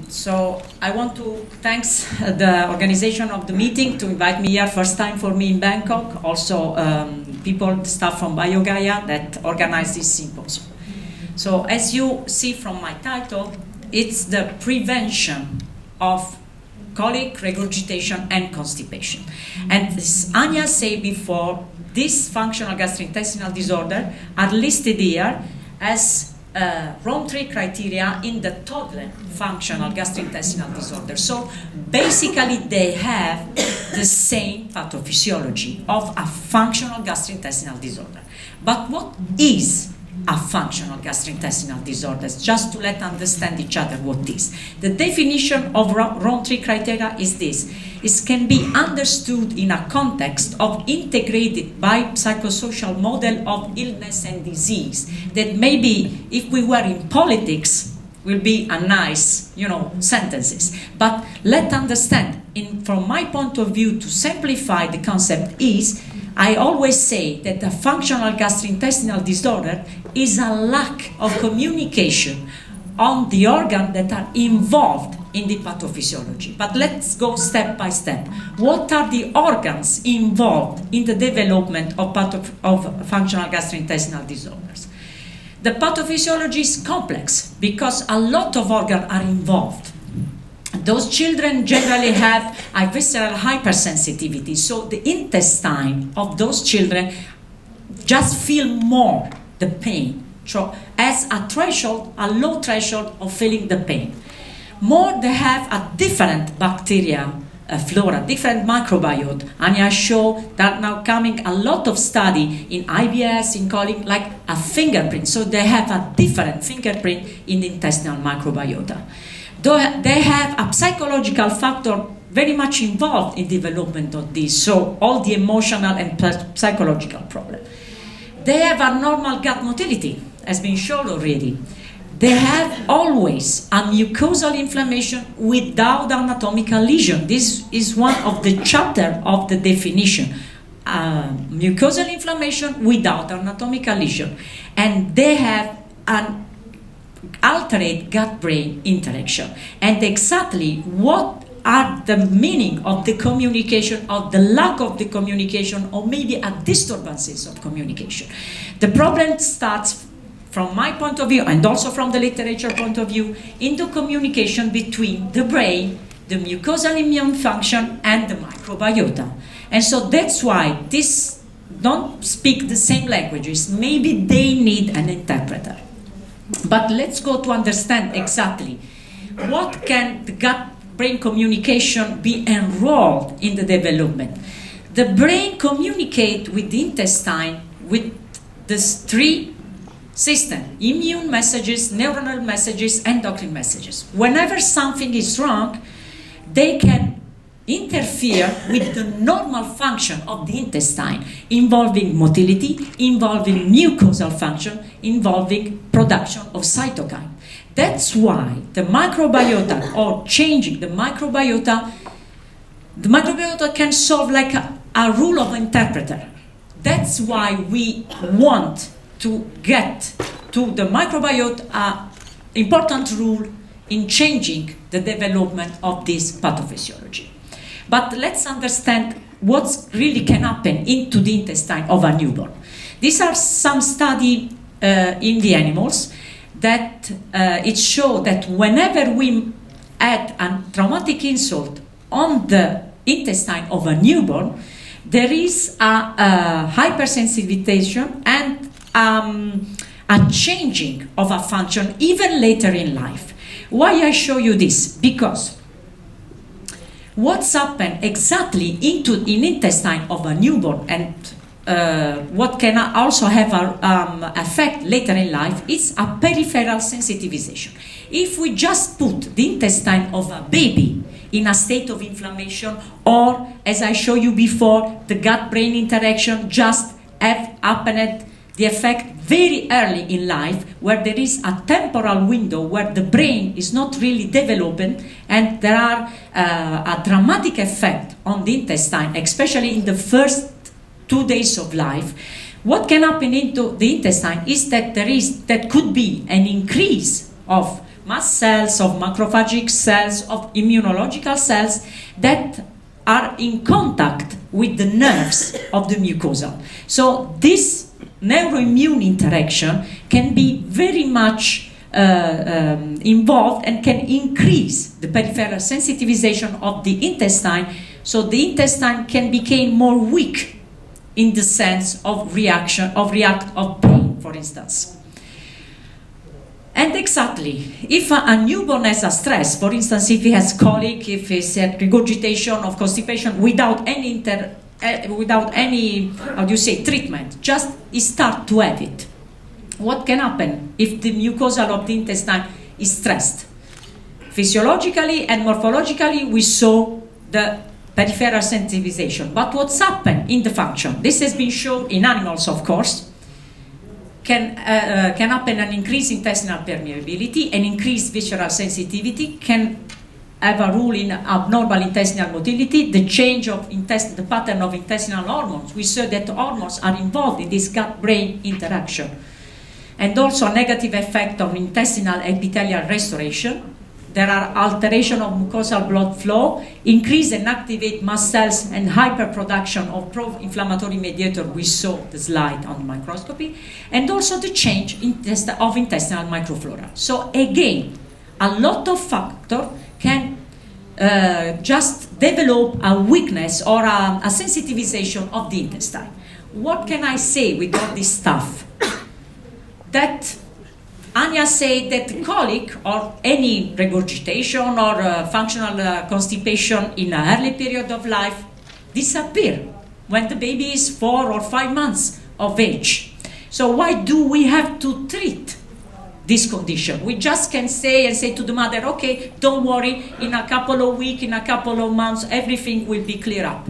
So I want to thank the organization of the meeting to invite me here, first time for me in Bangkok, also the staff from BioGaia that organized this symposium. So as you see from my title, it's the prevention of colic, regurgitation, and constipation. And as Anya said before, these functional gastrointestinal disorders are listed here as Rome 3 criteria in the toddler functional gastrointestinal disorder. So basically they have the same pathophysiology of a functional gastrointestinal disorder. But what is a functional gastrointestinal disorder? Just to let understand each other what is. The definition of Rome 3 criteria is this. It can be understood in a context of integrated biopsychosocial model of illness and disease that maybe if we were in politics will be a nice, sentences. But let's understand, from my point of view, to simplify the concept is, I always say that the functional gastrointestinal disorder is a lack of communication on the organs that are involved in the pathophysiology. But let's go step by step. What are the organs involved in the development of functional gastrointestinal disorders? The pathophysiology is complex because a lot of organs are involved. Those children generally have a visceral hypersensitivity, so the intestine of those children just feel more the pain. So as a threshold, a low threshold of feeling the pain. More they have a different bacteria flora, different microbiota. And I show that now coming a lot of study in IBS, in colic, like a fingerprint. So they have a different fingerprint in the intestinal microbiota. They have a psychological factor very much involved in development of this, so all the emotional and psychological problem. They have a normal gut motility, as been shown already. They have always a mucosal inflammation without anatomical lesion. This is one of the chapters of the definition. Mucosal inflammation without anatomical lesion. And they have an altered gut-brain interaction. And exactly what are the meaning of the communication, of the lack of the communication, or maybe a disturbances of communication. The problem starts, from my point of view, and also from the literature point of view, in the communication between the brain, the mucosal immune function, and the microbiota. And so that's why these don't speak the same languages. Maybe they need an interpreter. But let's go to understand exactly what can the gut-brain communication be enrolled in the development. The brain communicates with the intestine with these three systems: immune messages, neuronal messages, endocrine messages. Whenever something is wrong, they can interfere with the normal function of the intestine, involving motility, involving mucosal function, involving production of cytokine. That's why the microbiota, or changing the microbiota can solve like a rule of interpreter. That's why we want to get to the microbiota an important rule in changing the development of this pathophysiology. But let's understand what really can happen into the intestine of a newborn. These are some studies in the animals that it shows that whenever we add a traumatic insult on the intestine of a newborn, there is a hypersensitization and a changing of a function even later in life. Why I show you this? Because what's happened exactly in intestine of a newborn, and what can also have an effect later in life, is a peripheral sensitization. If we just put the intestine of a baby in a state of inflammation, or as I showed you before, the gut-brain interaction just have happened, the effect very early in life, where there is a temporal window where the brain is not really developing, and there are a dramatic effect on the intestine, especially in the first 2 days of life. What can happen into the intestine is that there could be an increase of mast cells, of macrophagic cells, of immunological cells that are in contact with the nerves of the mucosa. So this neuroimmune interaction can be very much involved and can increase the peripheral sensitization of the intestine, so the intestine can become more weak in the sense of of pain, for instance. And exactly, if a newborn has a stress, for instance, if he has colic, if he has regurgitation of constipation without any treatment, just he start to have it. What can happen if the mucosa of the intestine is stressed? Physiologically and morphologically, we saw the peripheral sensitization. But what's happened in the function? This has been shown in animals, of course. Can happen an increased intestinal permeability, an increased visceral sensitivity, can have a role in abnormal intestinal motility, the change of the pattern of intestinal hormones. We saw that hormones are involved in this gut-brain interaction. And also a negative effect of intestinal epithelial restoration. There are alteration of mucosal blood flow, increase and activate mast cells, and hyperproduction of pro-inflammatory mediator. We saw the slide on the microscopy, and also the change of intestinal microflora. So again, a lot of factors can just develop a weakness or a sensitization of the intestine. What can I say with all this stuff? That Anya said that colic or any regurgitation or functional constipation in an early period of life disappear when the baby is 4 or 5 months of age. So why do we have to treat this condition? We just can say to the mother, okay, don't worry, in a couple of weeks, in a couple of months, everything will be cleared up.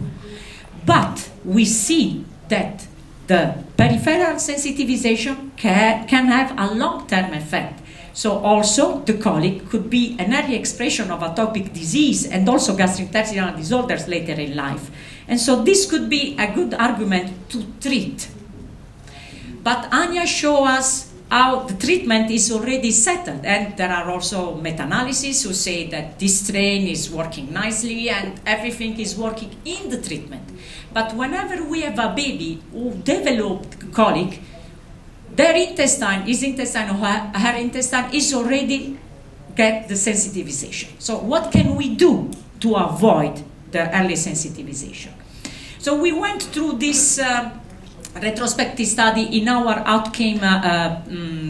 But we see that the peripheral sensitization can have a long-term effect. So also the colic could be an early expression of atopic disease and also gastrointestinal disorders later in life. And so this could be a good argument to treat. But Anya showed us how the treatment is already settled, and there are also meta-analyses who say that this strain is working nicely and everything is working in the treatment. But whenever we have a baby who developed colic, his intestine or her intestine is already get the sensitization. So what can we do to avoid the early sensitization? So we went through this retrospective study in our outcome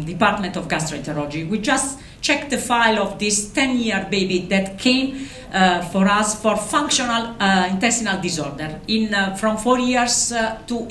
department of gastroenterology. We just checked the file of this 10-year baby that came for us for functional intestinal disorder from 4 years to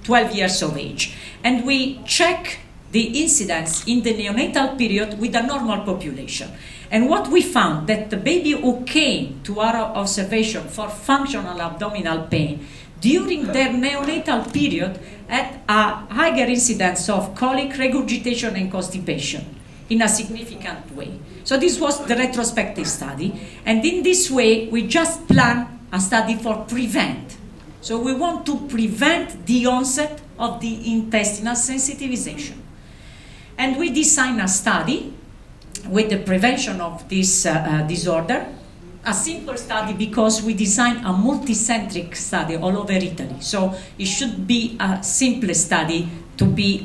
12 years of age. And we check the incidence in the neonatal period with a normal population. And what we found that the baby who came to our observation for functional abdominal pain during their neonatal period had a higher incidence of colic, regurgitation, and constipation in a significant way. So this was the retrospective study, and in this way we just plan a study for prevent. So we want to prevent the onset of the intestinal sensitization. And we designed a study with the prevention of this disorder, a simple study because we designed a multicentric study all over Italy. So it should be a simple study to be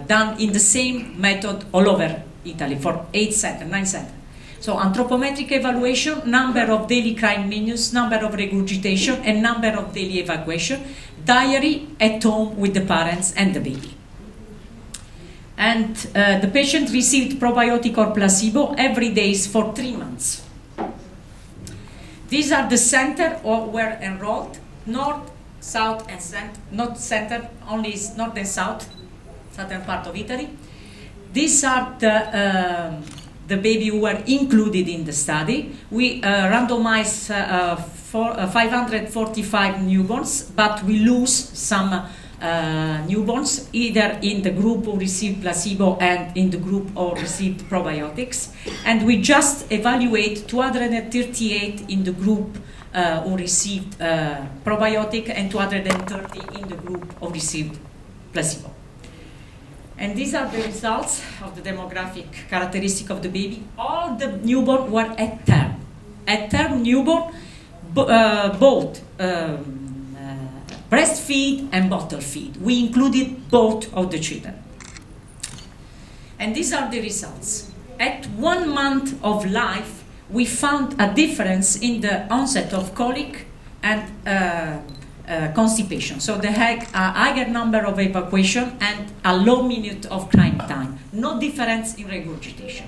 done in the same method all over Italy for 9 centers. So anthropometric evaluation, number of daily crying minutes, number of regurgitation, and number of daily evacuation, diary at home with the parents and the baby. And the patient received probiotic or placebo every day for 3 months. These are the centers were enrolled, north, south, and not center, only north and south, southern part of Italy. These are the baby who were included in the study. We randomized 545 newborns, but we lose some newborns, either in the group who received placebo and in the group who received probiotics. And we just evaluate 238 in the group who received probiotic and 230 in the group who received placebo. And these are the results of the demographic characteristic of the baby. All the newborn were at term. At term, newborn both breastfeed and bottle feed. We included both of the children. And these are the results. At 1 month of life, we found a difference in the onset of colic and constipation. So they had a higher number of evacuation and a low minute of crying time. No difference in regurgitation.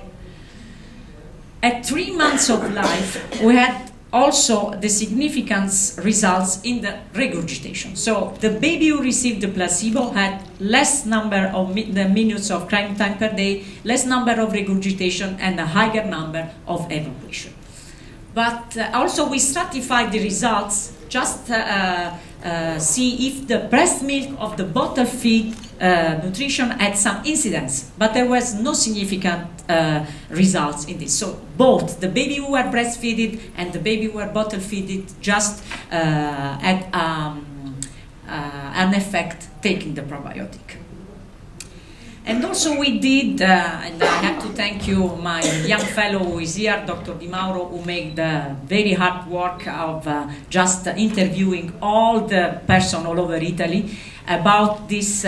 At 3 months of life, we had also the significant results in the regurgitation. So the baby who received the placebo had less number of the minutes of crying time per day, less number of regurgitation, and a higher number of evacuation. But also we stratified the results, just see if the breast milk of the bottle feed nutrition had some incidence, but there was no significant results in this. So both the baby who were breastfeeded and the baby who were bottle feeded just had an effect taking the probiotic. And also we did, and I have to thank you, my young fellow who is here, Dr. Di Mauro, who made the very hard work of just interviewing all the person all over Italy about this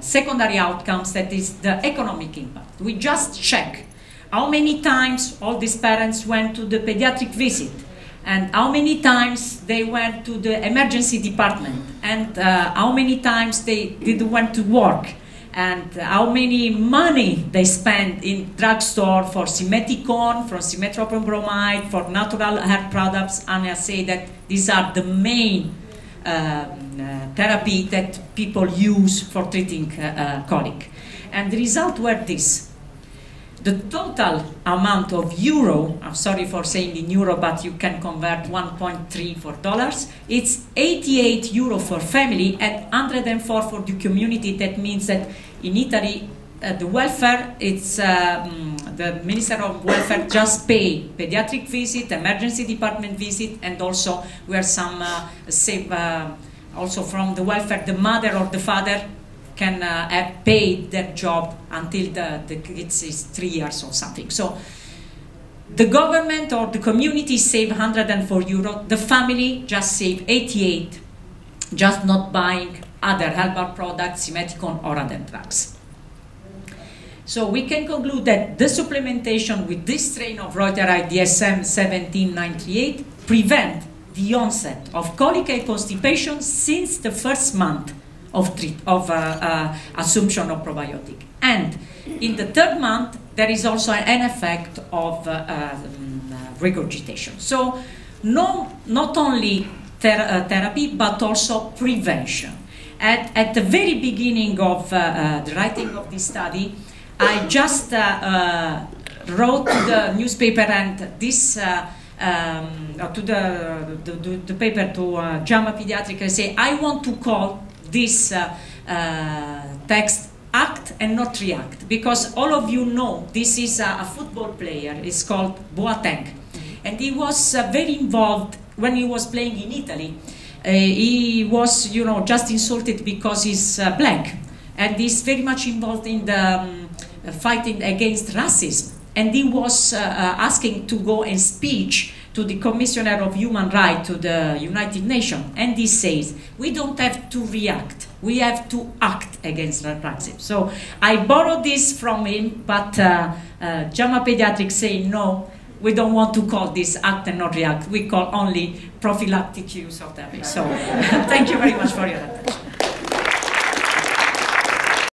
secondary outcomes, that is the economic impact. We just check how many times all these parents went to the pediatric visit, and how many times they went to the emergency department, and how many times they went to work, and how many money they spent in drugstore for simeticone, for simetropron bromide, for natural hair products. And I say that these are the main therapy that people use for treating colic. And the result were this. The total amount of euro, I'm sorry for saying in euro, but you can convert 1.3 for dollars. It's 88 euro for family and 104 for the community. That means that in Italy, the welfare, it's the Minister of Welfare just pay pediatric visit, emergency department visit, and also where some save also from the welfare, the mother or the father can have paid their job until the kids is 3 years or something. So the government or the community save 104 euro, the family just save 88, just not buying other herbal products, simeticone or other drugs. So we can conclude that the supplementation with this strain of Reuteri DSM 17938 prevent the onset of colic and constipation since the first month of assumption of probiotic. And in the 3rd month, there is also an effect of regurgitation. So not only therapy, but also prevention. At the very beginning of the writing of this study, I just wrote to the newspaper and this to the paper to JAMA Pediatric. I say, I want to call this text act and not react, because all of you know this is a football player. It's called Boateng, and he was very involved when he was playing in Italy. He was, just insulted because he's black, and he's very much involved in the fighting against racism. And he was asking to go and speech to the Commissioner of Human Rights to the United Nations, and he says, we don't have to react, we have to act against racism. So I borrowed this from him, but JAMA Pediatrics say, no, we don't want to call this act and not react, we call only prophylactic use of therapy. So thank you very much for your attention.